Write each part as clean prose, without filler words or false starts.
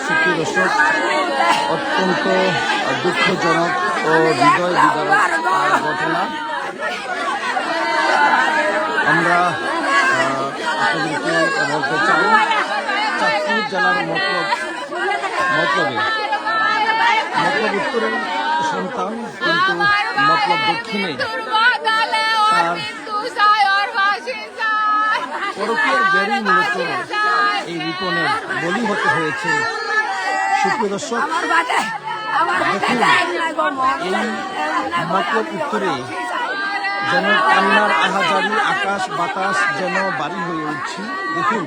সুপ্রিয় দর্শক, অত্যন্ত দুঃখজনক ও হৃদয় বিদারক ঘটনা। আমরা আপনাদেরকে বলতে চাই, চাঁদপুর জেলার মতলব উত্তরের সন্তান, কিন্তু মতলব দক্ষিণে তার পরকীয়ার জেরে মূলত এই রিপনের বলি হতে হয়েছে। সুপ্রিয় দর্শক, দেখুন এই মতলব উত্তরে যেন কান্নার আহাজারি, আকাশ বাতাস যেন বাড়ি হয়ে উঠছে। দেখুন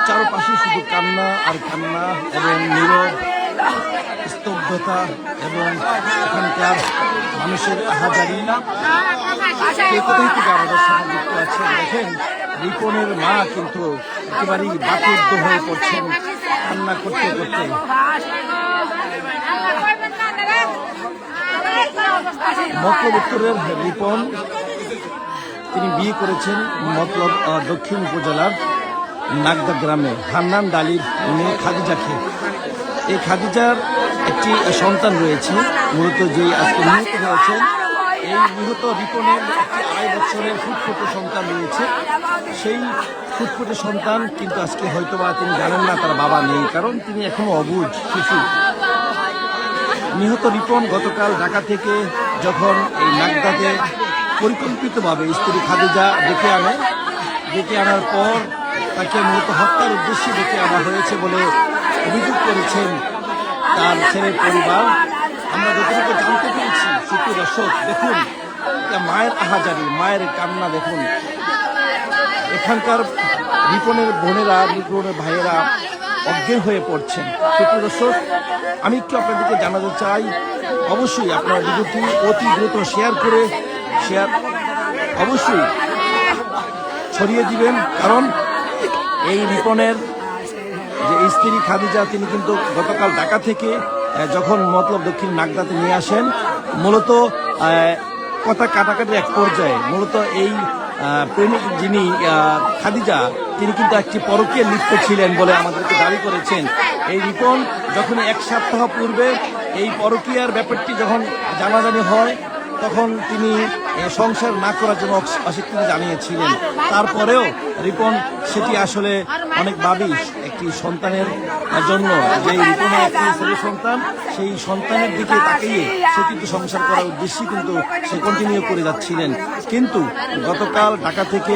চারপাশে শুধু কান্না আর কান্না এবং নীরব স্তব্ধতা এবং এখানকার মানুষের আহাজারি। কোথায় থেকে আমাদের সঙ্গে যুক্ত আছেন, দেখেন রিপনের মা কিন্তু একেবারেই বাকরুদ্ধ হয়ে পড়ছেন কান্না করতে করতে। মতলব উত্তরের রিপন, তিনি বিয়ে করেছেন মতলব দক্ষিণ উপজেলার নাগদা গ্রামে হান্নান ডালির মেয়ে খাদিজাকে। এই খাদিজার একটি সন্তান রয়েছে, মূলত যেই আজকে নিহত হয়েছেন। এই নিহত রিপনের একটি 2.5 বছরের ফুটফুটে সন্তান রয়েছে। সেই ফুটফুটে সন্তান কিন্তু আজকে হয়তোবা তিনি জানেন না তার বাবা নেই, কারণ তিনি এখনো অবুঝ শিশু। নিহত রিপন গতকাল ঢাকা থেকে যখন এই নাগদাতে পরিকল্পিতভাবে স্ত্রী খাদিজা ডেকে আনার পর তাকে মূলত হত্যার উদ্দেশ্যে ডেকে আনা হয়েছে বলে অভিযোগ করেছেন তার ছেলের পরিবার। আমরা যতটুকু জানতে পেরেছি, সুপ্রিয় দর্শক, দেখুন মায়ের আহাজারি, মায়ের কান্না দেখুন। এখানকার রিপনের বোনেরা, রিপনের ভাইয়েরা অজ্ঞান হয়ে পড়ছেন। সুপ্রিয় দর্শক, আমি একটু আপনাদেরকে জানাতে চাই, অবশ্যই আপনার ভিডিওটি অতি দ্রুত শেয়ার অবশ্যই ছড়িয়ে দিবেন, কারণ এই রিপনের যে স্ত্রী খাদিজা, তিনি কিন্তু গতকাল ঢাকা থেকে যখন মতলব দক্ষিণ নাগদাতে নিয়ে আসেন, মূলত কথা কাটাকাটির এক পর্যায়ে মূলত এই প্রেমিক যিনি খাদিজা, তিনি কিন্তু একটি পরকীয়ায় লিপ্ত ছিলেন বলে আমাদেরকে দাবি করেছেন। এই রিপন যখন 1 সপ্তাহ পূর্বে এই পরকীয়ার ব্যাপারটি যখন জানাজানি হয়, তখন তিনি সংসার না করার জন্য অস্বীকৃতি জানিয়েছিলেন। তারপরেও রিপন সেটি আসলে অনেক ভাবি একটি সন্তানের জন্য, যে রিপনের একটি ছেলে সন্তান, সেই সন্তানের দিকে তাকিয়ে সে কিন্তু সংসার করার উদ্দেশ্যে কিন্তু সে কন্টিনিউ করে যাচ্ছিলেন। কিন্তু গতকাল ঢাকা থেকে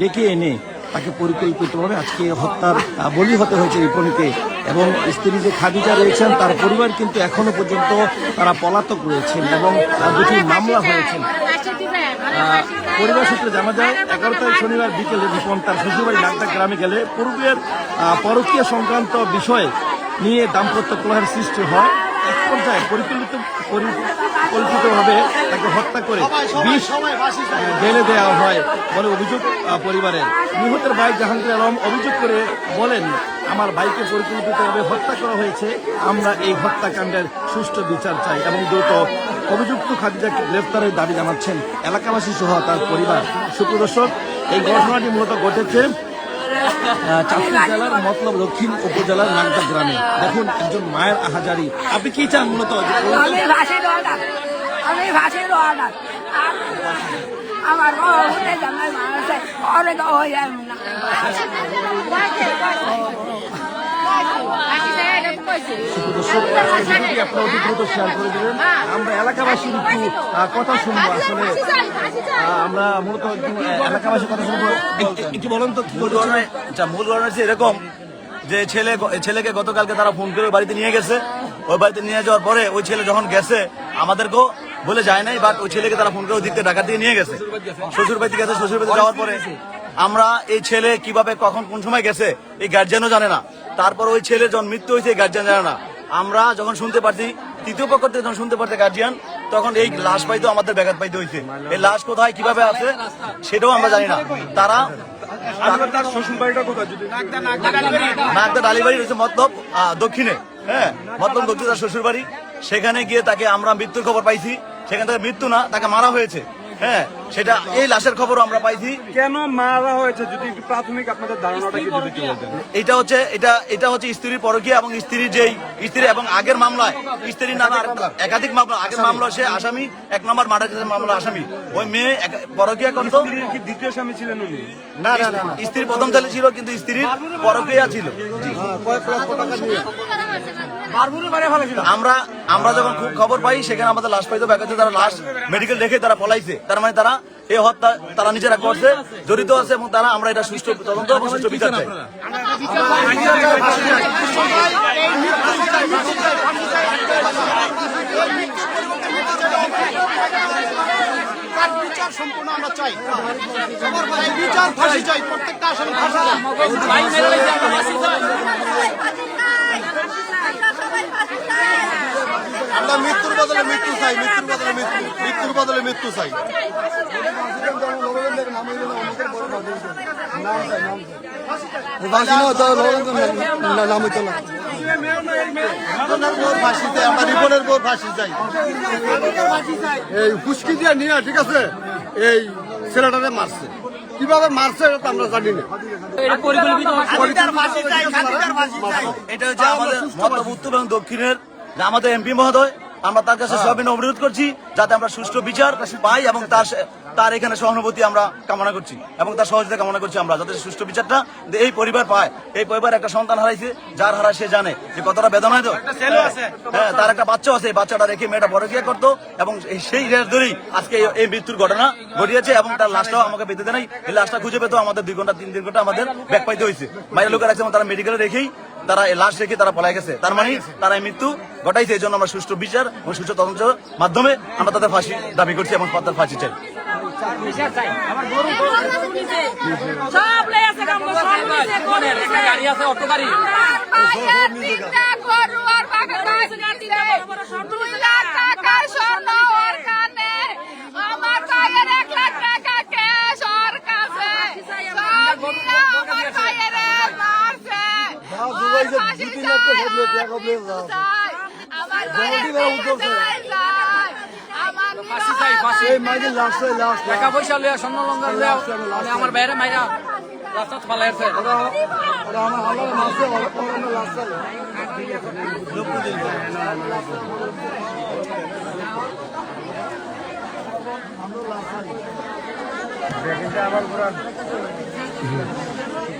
ডেকে এনে তাকে পরিকল্পিতভাবে আজকে হত্যার বলি হতে হয়েছে রিপনকে। এবং স্ত্রী যে খাদিজা রয়েছেন, তার পরিবার কিন্তু এখনো পর্যন্ত তারা পলাতক রয়েছেন এবং 2টি মামলা হয়েছেন। পরিবার সূত্রে জানা যায়, 11 তারিখ শনিবার বিকেলে রিপন তার শ্বশুরবাড়ি নাগদা গ্রামে গেলে পূর্বের পরকীয়া সংক্রান্ত বিষয়ে নিয়ে দাম্পত্য কলহের সৃষ্টি হয়। এক পর্যায়ে পরিকল্পিতভাবে তাকে হত্যা করে বিষ ঢেলে দেওয়া হয় বলে অভিযোগ পরিবারের। নিহতের ভাই জাহাঙ্গীর আলম অভিযোগ করে বলেন, আমার ভাইকে পরিকল্পিতভাবে হত্যা করা হয়েছে, আমরা এই হত্যাকাণ্ডের সুষ্ঠু বিচার চাই এবং দ্রুত অভিযুক্ত খাদিজাকে গ্রেফতারের দাবি জানাচ্ছেন এলাকাবাসী সহ তার পরিবার। সুপ্রিয় দর্শক, এই ঘটনাটি মূলত ঘটেছে চাঁদপুর জেলার মতলব দক্ষিণ উপজেলার নাগদা গ্রামে। দেখুন একজন মায়ের আহাজারি। আপনি কি চান মূলত? আমার আপনারা অতি দ্রুত শেয়ার করে দেবেন। আমরা এলাকাবাসীর একটু কথা শুনবো। আসলে আমরা মূলত এলাকাবাসীর কথা শুনবো। একটু বলেন তো মূল ঘটনা হচ্ছে এরকম যে ছেলেকে গতকালকে তারা ফোন করে বাড়িতে নিয়ে গেছে। ওই বাড়িতে নিয়ে যাওয়ার পরে ওই ছেলে যখন গেছে আমাদেরকেও বলে যায় নাই, বাট ওই ছেলেকে তারা ফোন করে ওদিকে ঢাকা থেকে নিয়ে গেছে, শ্বশুর বাড়িতে গেছে। শ্বশুর বাড়িতে যাওয়ার পরে আমরা এই ছেলে কিভাবে কখন কোন সময় গেছে এই গার্জিয়ানও জানে না। তারপর ওই ছেলের যখন মৃত্যু হয়েছে এই গার্জিয়ান জানে না। আমরা যখন শুনতে পারছি, তৃতীয় পক্ষ থেকে যখন শুনতে পারছে গার্জিয়ান, তখন এই লাশ পাইতে আমাদের ব্যাঘাত পাইতে হয়েছে। এই লাশ কোথায় কিভাবে আছে সেটাও আমরা জানি না। তারা নাগদা ডালিবাড়ি হচ্ছে মতলব দক্ষিণে, হ্যাঁ মতলব দক্ষিণে তার শ্বশুর বাড়ি। সেখানে গিয়ে তাকে আমরা মৃত্যুর খবর পাইছি। সেখান থেকে মৃত্যু না, তাকে মারা হয়েছে। হ্যাঁ সেটা এই লাশের খবর আমরা পাইছি। কেন মারা হয়েছে যদি একটু প্রাথমিক আপনাদের ধারণাটা কি যদি বলতেন? এটা হচ্ছে স্ত্রীর পরকীয়া এবং স্ত্রীর যেই স্ত্রী এবং আগের মামলায় স্ত্রীর নামে একাধিক মামলা, আগের মামলা সে আসামি, 1 নম্বর মার্ডার কেসের মামলা আসামি। ওই মেয়ে পরকীয়া করত। কি দ্বিতীয় স্বামী ছিলেন উনি? না, স্ত্রীর প্রথম ছেলে ছিল কিন্তু স্ত্রীর পরকীয়া ছিল। আমরা যখন খুব খবর পাই সেখানে আমাদের লাশ পাইতে ব্যাপারে তারা লাশ মেডিকেল রেখে তারা পলাইছে। তার মানে তারা এই হত্যা তারা নিজেরা করছে, জড়িত আছে এবং তারা আমরা এটা সুষ্ঠু তদন্ত এবং সুষ্ঠু বিচার চাই। বিচার সম্পূর্ণ আমরা চাই, বিচার ফাঁসি চাই, প্রত্যেকটা আসামি ফাঁসি চাই। আমরা মৃত্যুর বদলে মৃত্যু চাই, মৃত্যুর বদলে মৃত্যু, মৃত্যুর বদলে মৃত্যু চাই। আমরা রিপনের বোর ফাঁসি চাই। এই হুস্কি দিয়ে নিয়ে ঠিক আছে এই ছেলেটাকে মারছে, কিভাবে মারছে এটা তো আমরা জানি না। এটা হচ্ছে আমাদের মধ্য উত্তর এবং দক্ষিণের আমাদের এমপি মহোদয়, আমরা তার কাছে সবিনয় অনুরোধ করছি যাতে আমরা সুষ্ঠু বিচার পাই এবং তার এখানে সহানুভূতি আমরা কামনা করছি এবং তার সহযোগিতা কামনা করছি আমরা, যাতে সুষ্ঠু বিচারটা এই পরিবার পায়। এই পরিবার একটা সন্তান হারাইছে, যার হারা সে জানে যে কতটা বেদনা হয়। তো হ্যাঁ, তার একটা বাচ্চা আছে, এই বাচ্চাটা রেখে মেয়েটা পরকীয়া করতো এবং সেই ধরেই আজকে এই মৃত্যুর ঘটনা ঘটিয়েছে এবং তার লাশটাও আমাকে পেতে দেয় নাই। এই লাশটা খুঁজে পেতো আমাদের 2 ঘন্টা 3 ঘন্টা আমাদের ব্যাক পাইতে হয়েছে। বাইরের লোকের আছে এবং তারা মেডিকেলে রেখেই তারা এই লাশ রেখে তারা পলাই গেছে। তার মানে তারা এই মৃত্যু ঘটাইছে। এই জন্য আমরা সুষ্ঠু বিচার এবং সুষ্ঠু তদন্তের মাধ্যমে আমরা তাদের ফাঁসি দাবি করছি এবং তাদের ফাঁসি চাই। গাড়ি আছে, অটো গাড়ি টাকা পয়সা লিয়া স্বর্ণ লঙ্কা লিয়া আমার বাইরে মাইরা রাস্তা ফালাইছে।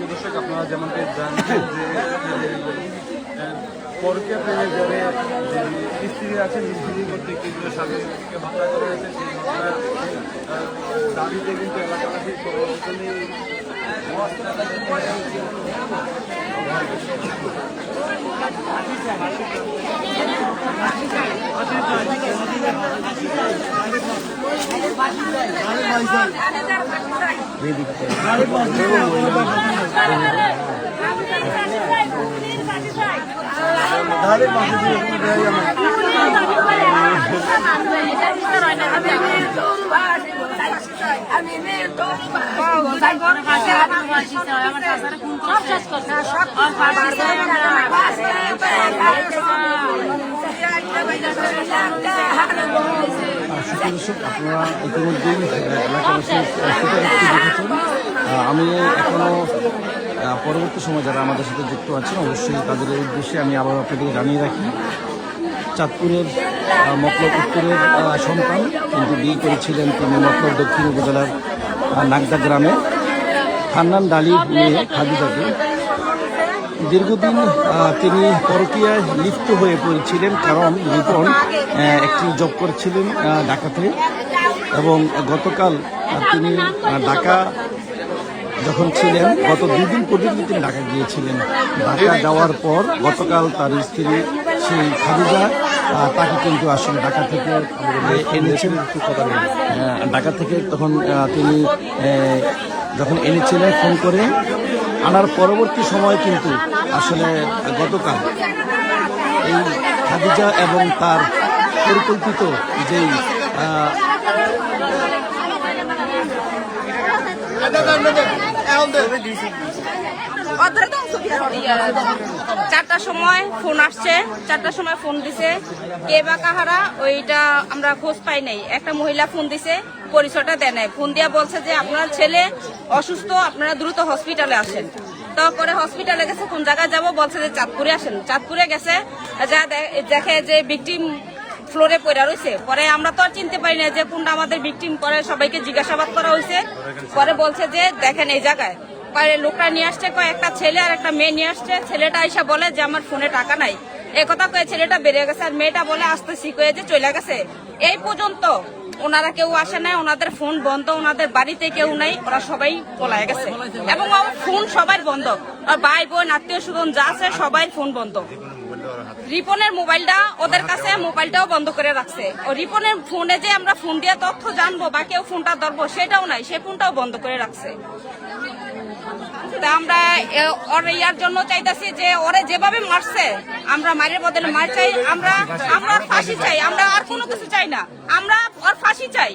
দর্শক আপনারা যেমনটা জানেন যে পরকীয়া প্রেমে যারা স্ত্রী আছেন, স্ত্রী করতে কিন্তু স্বামীকে হত্যা করা হয়েছে, সেই হত্যার দাবিতে কিন্তু এলাকাবাসী আপনারা ইতিমধ্যেই এলাকাবাসীর স্বীকারোক্তি দেখেছেন। আমি এখনো পরবর্তী সময় যারা আমাদের সাথে যুক্ত আছেন অবশ্যই তাদের উদ্দেশ্যে আমি আবার আপনাদের জানিয়ে রাখি, চাঁদপুরের মতলব উত্তরের সন্তান, কিন্তু বিয়ে করেছিলেন তিনি মতলব দক্ষিণ উপজেলার নাগদা গ্রামে হান্নান ডালির মেয়ে খাদিজাকে। দীর্ঘদিন তিনি পরকীয়ায় লিপ্ত হয়ে পড়েছিলেন, কারণ রিপন একটি জব করছিলেন ঢাকাতে এবং গতকাল তিনি ঢাকা যখন ছিলেন, গত 2 দিন পর্যন্ত তিনি ঢাকা গিয়েছিলেন। ঢাকা যাওয়ার পর গতকাল তার স্ত্রী সেই খাদিজা তাকে কিন্তু আসলে ঢাকা থেকে এনেছেন, ঢাকা থেকে তখন তিনি যখন এনেছিলেন ফোন করে আনার পরবর্তী সময় কিন্তু আসলে গতকাল এই খাদিজা এবং তার পরিকল্পিত যেই চারটার সময় ফোন আসছে, 4টার সময় ফোন দিছে, কে বা কাহারা ওইটা আমরা খোঁজ পাই নাই। একটা মহিলা ফোন দিছে, পরিচয়টা দেয় নাই। ফোন দিয়া বলছে যে আপনার ছেলে অসুস্থ, আপনারা দ্রুত হসপিটালে আসেন। তারপরে হসপিটালে গেছে, কোন জায়গায় যাব বলছে যে চাঁদপুরে আসেন। চাঁদপুরে গেছে, যা দেখে যে ভিকটিম ফ্লোরে পড়ে রয়েছে। পরে আমরা তো আর চিনতে পারি না যে কোনটা আমাদের ভিকটিম। পরে সবাইকে জিজ্ঞাসাবাদ করা হয়েছে। পরে বলছে যে দেখেন এই জায়গায় লোকটা নিয়ে আসছে, একটা ছেলে আর একটা মেয়ে নিয়ে আসছে। ছেলেটা আইসা বলে যে আমার ফোনে টাকা নাই, এই কথা কয়ে ছেলেটা বেরিয়ে গেছে। আর মেয়েটা বলে আসতে শিখে যে চলে গেছে। এই পর্যন্ত ওনারা কেউ আসে নাই, ওনাদের ফোন বন্ধ, ওনাদের বাড়িতে কেউ নাই, ওরা সবাই পলায় গেছে। এবং ফোন সবাই বন্ধ, আর ভাই বোন আত্মীয় স্বজন যা আছে সবাই ফোন বন্ধ। রিপনের মোবাইলটা ওদের কাছে, মোবাইলটাও বন্ধ করে রাখছে। ও রিপনের ফোনে যে আমরা ফোন দিয়ে তথ্য জানবো বা কেউ ফোনটা ধরবো সেটাও নাই, সে ফোনটাও বন্ধ করে রাখছে। আমরা ওর ইয়ার জন্য চাইতেছি যে ওরে যেভাবে মারছে, আমরা মারের বদলে মার চাই, আমরা ওর ফাঁসি চাই, আমরা আর কোনো কিছু চাই না, আমরা ওর ফাঁসি চাই,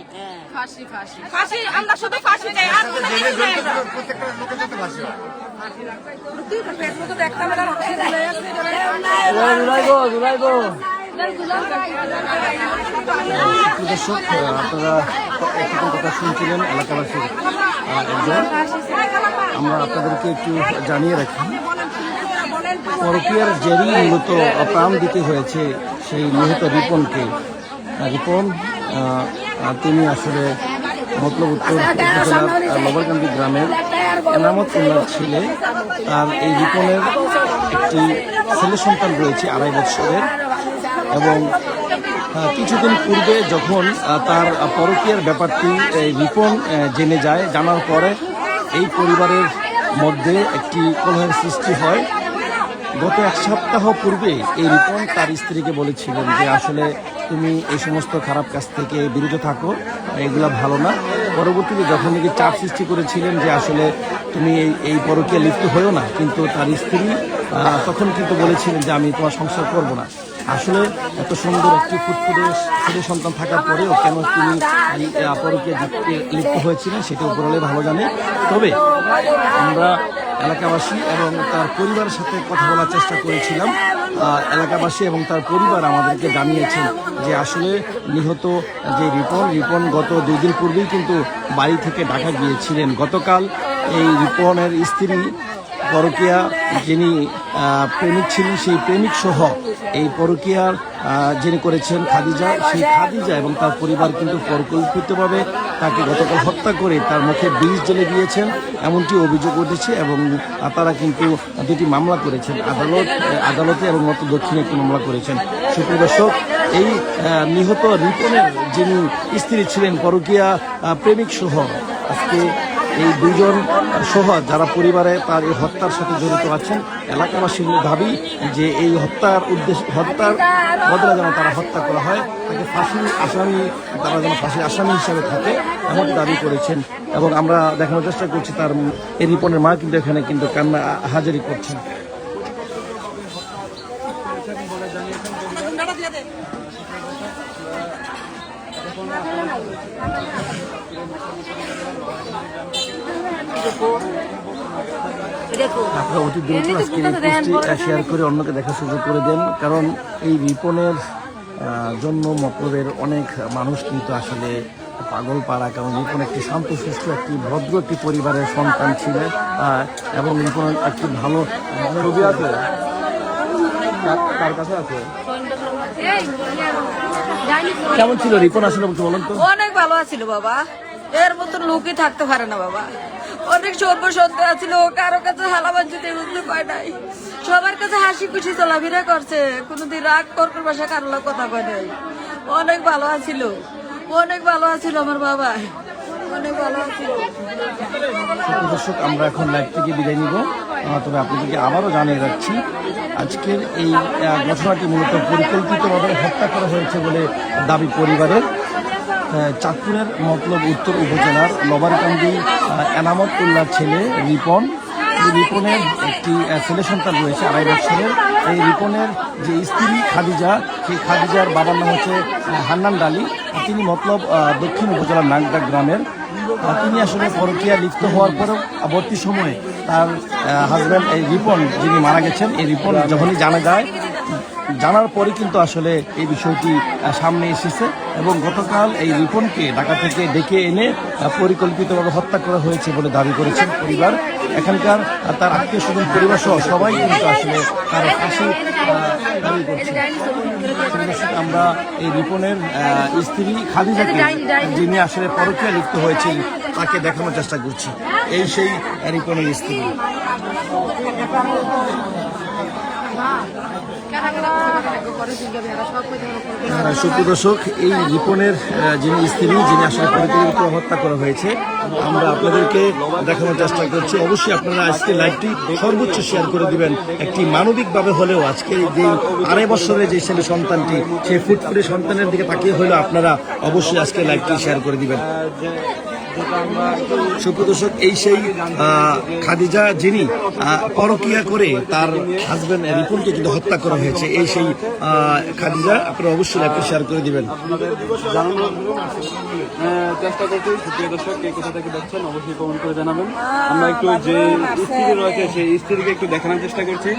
ফাঁসি, আমরা শুধু ফাঁসি চাই, আর কোনো কিছু চাই দর্শক, আপনারা একটু কথা শুনছিলেন এলাকাবাসীর একজন। আমরা আপনাদেরকে একটু জানিয়ে রাখি, পরকীয়ার জেরি মূলত প্রাণ দিতে হয়েছে সেই নিহত রিপনকে। রিপন তিনি আসলে মতলব উত্তর উপজেলার লবরকান্দি গ্রামের এনামত উল্লার ছেলে। আর এই রিপনের একটি ছেলে সন্তান রয়েছে 2.5 বছরের। এবং কিছুদিন পূর্বে যখন তার পরকীয়ার ব্যাপারটি রিপন জেনে যায়, জানার পরে এই পরিবারের মধ্যে একটি কলহের সৃষ্টি হয়। গত 1 সপ্তাহ পূর্বে এই রিপন তার স্ত্রীকে বলেছিলেন যে আসলে তুমি এই সমস্ত খারাপ কাজ থেকে বিরত থাকো, এগুলা ভালো না। পরবর্তীতে যখন নাকি চাপ সৃষ্টি করেছিলেন যে আসলে তুমি এই পরকীয়া লিপ্ত হয়েও না, কিন্তু তার স্ত্রী তখন কিন্তু বলেছিলেন যে আমি তোমার সংসার করব না। আসলে এত সুন্দর একটি ফুটফুটে ছেলে সন্তান থাকার পরেও কেন তিনি পরকীয়া লিপ্ত হয়েছিলেন সেটা উপরলে ভালো জানে। তবে আমরা এলাকাবাসী এবং তার পরিবারের সাথে কথা বলার চেষ্টা করেছিলাম। এলাকাবাসী এবং তার পরিবার আমাদেরকে জানিয়েছেন যে আসলে নিহত যে রিপন গত 2 দিন পূর্বেই কিন্তু বাড়ি থেকে ঢাকা গিয়েছিলেন। গতকাল এই রিপনের স্ত্রী পরকীয়া যিনি প্রেমিক ছিলেন, সেই প্রেমিক সহ এই পরকীয়ার যিনি করেছেন খাদিজা, সেই খাদিজা এবং তার পরিবার কিন্তু পরিকল্পিতভাবে তাকে গতকাল হত্যা করে তার মুখে বিষ জ্বেলে দিয়েছেন, এমনটি অভিযোগ উঠেছে। এবং তারা কিন্তু 2টি মামলা করেছেন আদালতে এবং মতো দক্ষিণে একটি মামলা করেছেন। সুপ্রিয় দর্শক, এই নিহত রিপনের যিনি স্ত্রী ছিলেন পরকীয়া প্রেমিক সহ, আজকে এই 2 জন সহ যারা পরিবারে তার এই হত্যার সাথে জড়িত আছেন, এলাকাবাসীর দাবি যে এই হত্যার বদলে যেন তারা হত্যা করা হয়, তাকে তারা যেন ফাঁসির আসামি হিসেবে থাকে, এমন দাবি করেছেন। এবং আমরা দেখানোর চেষ্টা করছি তার এই রিপনের মা কিন্তু এখানে কিন্তু কান্না হাজারি করছেন। আপনারা অতি দ্রুত আজকের এই পোস্টটি শেয়ার করে অন্যকে দেখার সুযোগ করে দেন, কারণ এই রিপনের জন্য মতলবের অনেক মানুষ কিন্তু আসলে পাগল পাড়া। কারণ রিপন একটি শান্তশিষ্ট একটি ভদ্র একটি পরিবারের সন্তান ছিলেন এবং রিপন একটি ভালো ছবি আছে তার কাছে আছে। কেমন ছিল রিপন আসলে বলুন তো? অনেক ভালো আছিল বাবা, এর মতন লোকই থাকতে পারে না বাবা। অনেক সর্বসন্ধ্যা ছিল, কারো কাছে হালাবাঞ্চিতে বুঝতে পায় নাই, সবার কাছে হাসি খুশি চলাফেরা করছে, কোনোদিন রাগ কর্কর ভাষা কারোর কথা কয় নাই। অনেক ভালো আছিল, অনেক ভালো আছিল আমার বাবা, অনেক ভালো আছিল। দর্শক, আমরা এখন লাইভ থেকে বিদায় নিব, তবে আপনাদেরকে আবারও জানিয়ে যাচ্ছি আজকের এই ঘটনাটি মূলত পরিকল্পিতভাবে হত্যা করা হয়েছে বলে দাবি পরিবারের। চাঁদপুরের মতলব উত্তর উপজেলার লবারকান্দি এনামত উল্লার ছেলে রিপন, এই রিপনের একটি ছেলে সন্তান রয়েছে 2.5 বছরের। এই রিপনের যে স্ত্রী খাদিজা, সেই খাদিজার বাবার নাম হচ্ছে হান্নান ডালি, তিনি মতলব দক্ষিণ উপজেলার নাগদা গ্রামের। তিনি আসলে পরকীয়া লিপ্ত হওয়ার পরেও পরবর্তী সময়ে তার হাজব্যান্ড এই রিপন যিনি মারা গেছেন, এই রিপন যখনই জানা যায়, জানার পরে কিন্তু আসলে এই বিষয়টি সামনে এসেছে এবং গতকাল এই রিপনকে ঢাকা থেকে ডেকে এনে পরিকল্পিতভাবে হত্যা করা হয়েছে বলে দাবি করেছেন পরিবার। এখানকার তার আত্মীয় স্বজন পরিবার সহ সবাই কিন্তু আসলে তার ফাঁসি দাবি করছে। আমরা এই রিপনের স্ত্রী খাদিজাকে, যিনি আসলে পরকীয়া লিপ্ত হয়েছেন, তাকে দেখানোর চেষ্টা করছি। এই সেই রিপনের স্ত্রী। সুপ্রিয় দর্শক, এই রিপনের যিনি স্ত্রী, যিনি আসলে পরিকল্পিত হত্যা করা হয়েছে, আমরা আপনাদেরকে দেখানোর চেষ্টা করছি। অবশ্যই আপনারা আজকে লাইভটি সর্বোচ্চ শেয়ার করে দিবেন। একটি মানবিকভাবে হলেও আজকে যে 2.5 বছরের যে ছেলে সন্তানটি, সেই ফুটফুটে সন্তানের দিকে তাকিয়ে হলেও আপনারা অবশ্যই আজকে লাইভটি শেয়ার করে দিবেন। সুপ্রিয় দর্শক, এই সেই খাদিজা যিনি পরকীয়া করে তার হাজবেন্ড রিপনকে কিন্তু হত্যা করা হয়েছে। এই সেই খাদিজা, আপনারা অবশ্যই লাইভটি শেয়ার করে দিবেন। জানানোর চেষ্টা করছি। সুপ্রিয় দর্শক, কে কোথা থেকে দেখছেন অবশ্যই কমেন্ট করে জানাবেন। আমরা একটু যে স্ত্রী রয়েছে সেই স্ত্রীকে একটু দেখানোর চেষ্টা করছি।